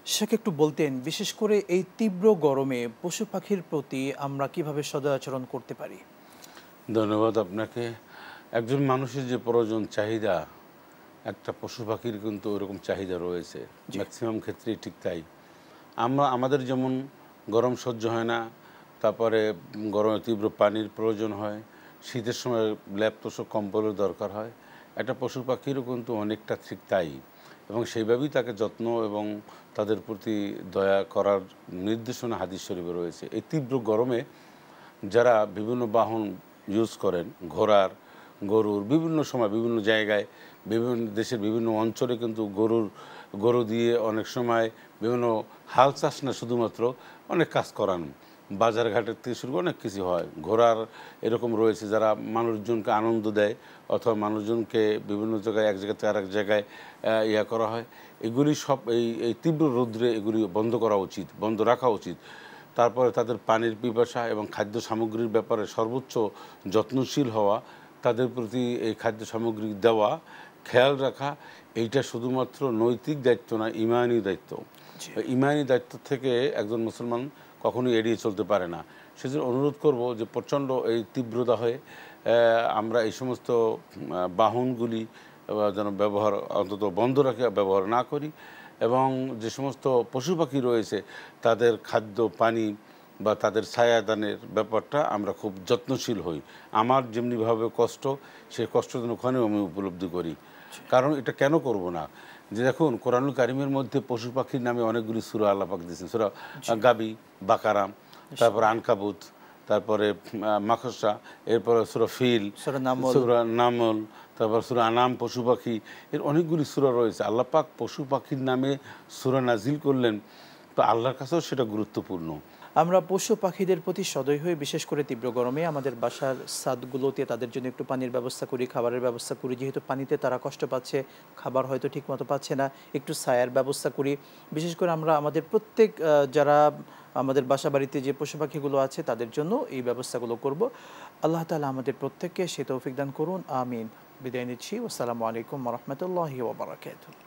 সেটাকে একটু বলতেন, বিশেষ করে এই তীব্র গরমে পশু পাখির প্রতি আমরা কিভাবে সদয়-আচরণ করতে পারি? ধন্যবাদ আপনাকে। একজন মানুষের যে প্রয়োজন চাহিদা, একটা পশু পাখির কিন্তু ওরকম চাহিদা রয়েছে। জি। ম্যাক্সিমাম ক্ষেত্রেই ঠিক তাই। আমাদের যেমন গরম সহ্য হয় না, তারপরে গরমে তীব্র পানির প্রয়োজন হয়, শীতের সময় ল্যাপ-তোশক কম্বলের দরকার হয়। একটা পশু পাখিরও কিন্তু অনেকটা ঠিক তাই, এবং সেইভাবেই তাকে যত্ন এবং তাদের প্রতি দয়া করার নির্দেশনা হাদিস শরীফে রয়েছে। এই তীব্র গরমে যারা বিভিন্ন বাহন ইউজ করেন, ঘোড়ার, গরুর, বিভিন্ন সময় বিভিন্ন জায়গায় বিভিন্ন দেশের বিভিন্ন অঞ্চলে কিন্তু গরু দিয়ে অনেক সময় বিভিন্ন হাল চাষ না, শুধুমাত্র অনেক কাজ করান। বাজার ঘাটের থেকে শুরু করে অনেক কিছু হয়। ঘোড়ার এরকম রয়েছে যারা মানুষজনকে আনন্দ দেয়, অথবা মানুষজনকে বিভিন্ন জায়গায় এক জায়গা থেকে আরেক জায়গায় ইয়া করা হয়। এগুলি সব এই তীব্র রৌদ্রে এগুলি বন্ধ করা উচিত, বন্ধ রাখা উচিত। তারপরে তাদের পানির পিপাসা এবং খাদ্য সামগ্রীর ব্যাপারে সর্বোচ্চ যত্নশীল হওয়া, তাদের প্রতি এই খাদ্য সামগ্রী দেওয়া, খেয়াল রাখা, এইটা শুধুমাত্র নৈতিক দায়িত্ব না, ইমানি দায়িত্ব। জি। ইমানি দায়িত্ব থেকে একজন মুসলমান কখনোই এড়িয়ে চলতে পারে না। সেজন্য অনুরোধ করব যে প্রচণ্ড এই তীব্রতা হয়ে আমরা এই সমস্ত বাহনগুলি যেন ব্যবহার অন্তত বন্ধ রাখে ব্যবহার না করি, এবং যে সমস্ত পশু পাখি রয়েছে তাদের খাদ্য পানি বা তাদের ছায়াদানের ব্যাপারটা আমরা খুব যত্নশীল হই। আমার যেমনিভাবে কষ্ট, সেই কষ্ট যেন ওখানেও আমি উপলব্ধি করি। কারণ এটা কেন করব না? যে দেখুন, কোরআনুল কারিমের মধ্যে পশু পাখির নামে অনেকগুলি সূরা আল্লাহ পাক দিয়েছেন। সূরা গাবি, বাকারা, তারপরে আনকাবুত, তারপরে মাকড়সা, এরপরে সূরা ফিল, সূরা নামল। সূরা নামল, তারপর সূরা আনাম, পশু পাখি, এর অনেকগুলি সূরা রয়েছে। আল্লাহ পাক পশু পাখির নামে সূরা নাজিল করলেন, তো আল্লাহর কাছেও সেটা গুরুত্বপূর্ণ। আমরা পশু পাখিদের প্রতি সদয় হয়ে, বিশেষ করে তীব্র গরমে আমাদের বাসার ছাদগুলোতে তাদের জন্য একটু পানির ব্যবস্থা করি, খাবারের ব্যবস্থা করি। যেহেতু পানিতে তারা কষ্ট পাচ্ছে, খাবার হয়তো ঠিকমতো পাচ্ছে না, একটু ছায়ার ব্যবস্থা করি। বিশেষ করে আমরা আমাদের প্রত্যেক যারা আমাদের বাসা বাড়িতে যে পশু পাখিগুলো আছে তাদের জন্য এই ব্যবস্থাগুলো করব। আল্লাহ তাআলা আমাদের প্রত্যেককে সে তৌফিক দান করুন। আমিন। বিদায় নিচ্ছি। আসসালামু আলাইকুম ওয়া রাহমাতুল্লাহি ওয়া বারাকাতুহু।